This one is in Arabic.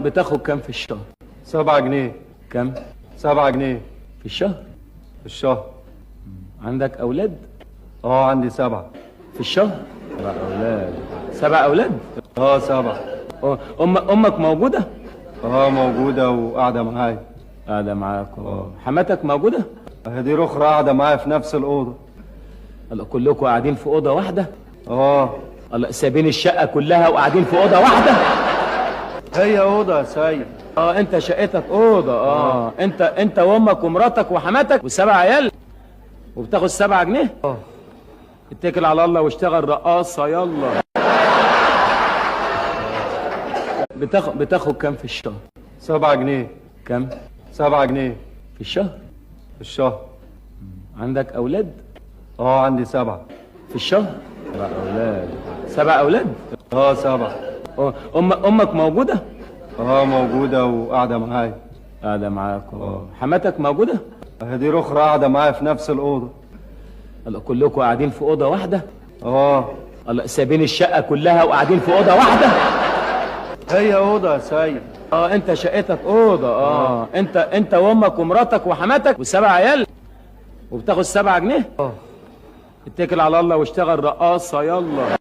بتاخد كام في الشهر؟ 7 جنيه. كام؟ 7 جنيه في الشهر؟ في الشهر. عندك أولاد؟ عندي 7. في الشهر؟ 7 أولاد. 7 أولاد؟ 7. أمك موجودة؟ موجودة وقاعدة معايا. قاعدة معاك. حماتك موجودة؟ دي أخرى قاعدة معايا في نفس الأوضة. الله، كلكم قاعدين في أوضة واحدة؟ الله، سايبين الشقة كلها وقاعدين في أوضة واحدة؟ هي أوضة يا سيد. انت شقتك اوضه. انت وامك ومراتك وحماتك و7 عيال وبتاخد 7 جنيه. اتكل على الله واشتغل رقاصه يلا. بتاخد كام في الشهر؟ 7 جنيه. كام؟ 7 جنيه في الشهر؟ في الشهر. عندك اولاد؟ عندي 7. في الشهر؟ 7 أولاد. 7 أولاد؟ 7. امك موجوده؟ موجودة وقاعدة معايا. قاعده معاك. حماتك موجوده؟ دي أخرى قاعدة معايا في نفس الأوضة. الله، كلكم قاعدين في اوضه واحده؟ الله، سايبين الشقه كلها وقاعدين في اوضه واحده؟ هي أوضة يا سيد. انت شقتك اوضه. انت وامك ومراتك وحماتك و7 عيال وبتاخد 7 جنيه. اتكل على الله واشتغل رقاصه يلا.